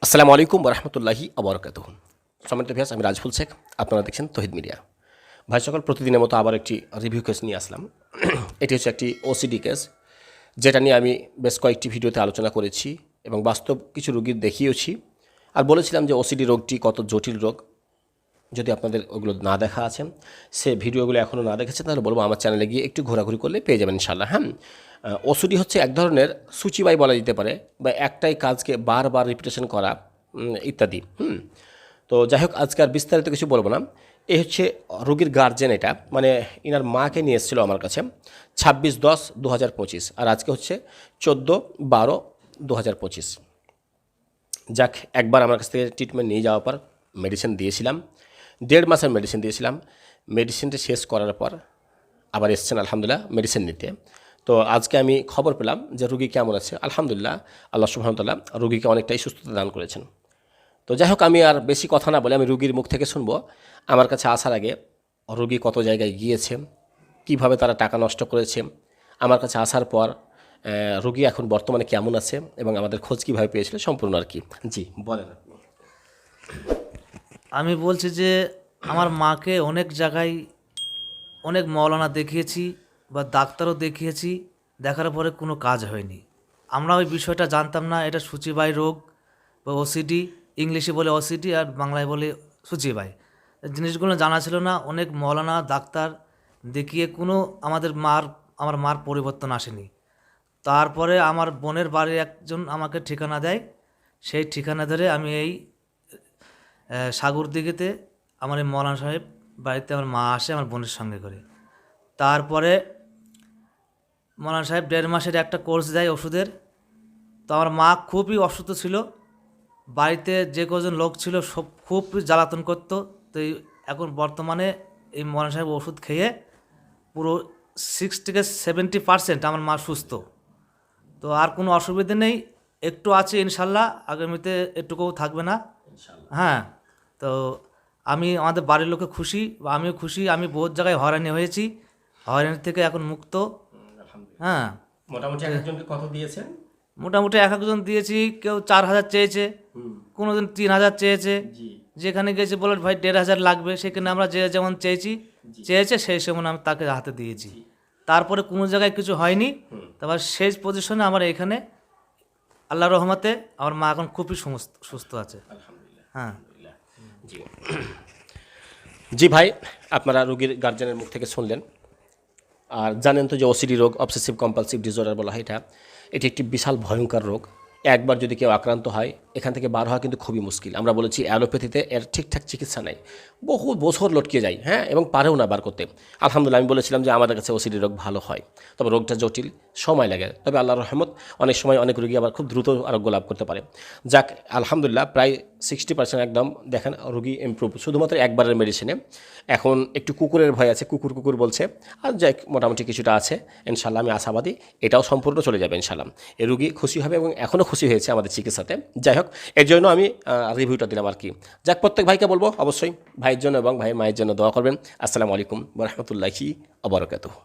আসসালামু আলাইকুম রহমতুল্লাহি আবরকাতুহ। সম্মানিত ভিউয়ার্স, আমি রাজফুল শেখ, আপনারা দেখছেন তৌহিদ মিডিয়া। ভাই সকল, প্রতিদিনের মতো আবার একটি রিভিউ কেস নিয়ে আসলাম। এটি হচ্ছে একটি ওসিডি কেস, যেটা নিয়ে আমি বেশ কয়েকটি ভিডিওতে আলোচনা করেছি এবং বাস্তব কিছু রোগীর দেখিয়েছি, আর বলেছিলাম যে ওসিডি রোগটি কত জটিল রোগ। যদি আপনাদের ওগুলো না দেখা আছেন, সে ভিডিওগুলো এখনও না দেখেছেন, তাহলে বলবো আমার চ্যানেলে গিয়ে একটু ঘোরাঘুরি করলে পেয়ে যাবেন ইনশাআল্লাহ। হ্যাঁ, ওসিডি হচ্ছে এক ধরনের সূচিবাই বলা যেতে পারে, বা একটাই কাজকে বারবার রিপিটেশন করা ইত্যাদি। তো যাই হোক, আজকে আর বিস্তারিত কিছু বলবো না। এই হচ্ছে রোগীর গার্জেন, এটা মানে ইনার মাকে নিয়ে এসেছিলো আমার কাছে 26/10/2025, আর আজকে হচ্ছে 14/12/2025। যাক, একবার আমার কাছ থেকে ট্রিটমেন্ট নিয়ে যাওয়ার পর মেডিসিন দিয়েছিলাম, 1.5 মাসের মেডিসিন দিয়েছিলাম। মেডিসিনটা শেষ করার পর আবার এসছেন আলহামদুলিল্লাহ মেডিসিন নিতে। তো আজকে আমি খবর পেলাম যে রোগী কেমন আছে। আলহামদুলিল্লাহ, আল্লাহ সুবহানাহু ওয়া তাআলা রোগীকে অনেকটাই সুস্থতা দান করেছেন। তো যাই হোক, আমি আর বেশি কথা না বলে আমি রোগীর মুখ থেকে শুনবো আমার কাছে আসার আগে রোগী কত জায়গায় গিয়েছে, কিভাবে তারা টাকা নষ্ট করেছে, আমার কাছে আসার পর রোগী এখন বর্তমানে কেমন আছে এবং আমাদের খোঁজ কীভাবে পেয়েছিল, সম্পূর্ণ আর কি। জি বলেন আপনি। আমি বলছি যে আমার মাকে অনেক জায়গায় অনেক মওলানা দেখিয়েছি বা ডাক্তারও দেখিয়েছি, দেখার পরে কোনো কাজ হয়নি। আমরা ওই বিষয়টা জানতাম না, এটা সূচিবাই রোগ বা ওসিডি, ইংলিশে বলে ওসিডি আর বাংলায় বলে সূচিবাই। জিনিসগুলো জানা ছিল না। অনেক মওলানা ডাক্তার দেখিয়ে কোনো আমার মার পরিবর্তন আসেনি। তারপরে আমার বোনের বাড়ির একজন আমাকে ঠিকানা দেয়, সেই ঠিকানা ধরে আমি এই সাগর দিঘিতে আমার এই মৌলানা সাহেব বাড়িতে আমার মা আসে আমার বোনের সঙ্গে করে। তারপরে মৌলানা সাহেব 1.5 মাসের একটা কোর্স দেয় ওষুধের। তো আমার মা খুবই অসুস্থ ছিল, বাড়িতে যে কজন লোক ছিল সব খুব জ্বালাতন করতো। তো এখন বর্তমানে এই মৌলানা সাহেব ওষুধ খেয়ে পুরো 60-70% আমার মা সুস্থ। তো আর কোনো অসুবিধা নেই, একটু আছে ইনশাল্লাহ, আগামীতে এটুকুও থাকবে না। হ্যাঁ, তো আমি আমাদের বাড়ির লোকে খুশি বা আমিও খুশি। আমি বহুত জায়গায় হয়রানি হয়েছি, হয়রানি থেকে এখন মুক্ত। হ্যাঁ, মোটামুটি একজনকে কত দিয়েছেন? মোটামুটি এক একজন দিয়েছি, কেউ 4,000 চেয়েছে, কোনো দিন 3,000 চেয়েছে। যেখানে গেছে বলে ভাই 1,500 লাগবে, সেখানে আমরা যে যেমন চেয়েছে সেই সময় আমি তাকে হাতে দিয়েছি। তারপরে কোনো জায়গায় কিছু হয়নি। তারপর শেষ পজিশনে আমার এখানে আল্লাহর রহমতে আমার মা এখন খুবই সুস্থ আছে। হ্যাঁ জি জি ভাই, আপনারা রোগীর গার্জেনের মুখ থেকে শুনলেন। আর জানেন তো যে ওসিডি রোগ, অবসেসিভ কম্পালসিভ ডিসঅর্ডার বলা হয়, এটি একটি বিশাল ভয়ঙ্কর রোগ। একবার যদি কেউ আক্রান্ত হয়, এখান থেকে বার হওয়া কিন্তু খুবই মুশকিল। আমরা বলেছি অ্যালোপ্যাথিতে এর ঠিকঠাক চিকিৎসা নেই, বহু বছর লটকে যায়, হ্যাঁ, এবং পারেও না বার করতে। আলহামদুলিল্লাহ, আমি বলেছিলাম যে আমাদের কাছে ওসিডি রোগ ভালো হয়, তবে রোগটা জটিল, সময় লাগে। তবে আল্লাহর রহমত, অনেক সময় অনেক রোগী আবার খুব দ্রুত আরোগ্য লাভ করতে পারে। যাক, আলহামদুলিল্লাহ, প্রায় 60% একদম দেখেন রোগী ইমপ্রুভ, শুধুমাত্র একবারের মেডিসিনে। এখন একটু কুকুরের ভয় আছে, কুকুর বলছে, আর যাই মোটামুটি কিছুটা আছে। ইনশাল্লাহ আমি আশাবাদী এটাও সম্পূর্ণ চলে যাবে ইনশাল্লাহ। এই রোগী খুশি হবে এবং এখনও খুশি হয়েছে আমাদের চিকিৎসাতে। যাই হোক, এর জন্য আমি রিভিউটা দিলাম আর কি। যাক, প্রত্যেক ভাইকে বলবো অবশ্যই ভাইয়ের জন্য এবং ভাইয়ের মায়ের জন্য দোয়া করবেন। আসসালামু আলাইকুম ওয়া রাহমাতুল্লাহি ওয়া বারাকাতুহু।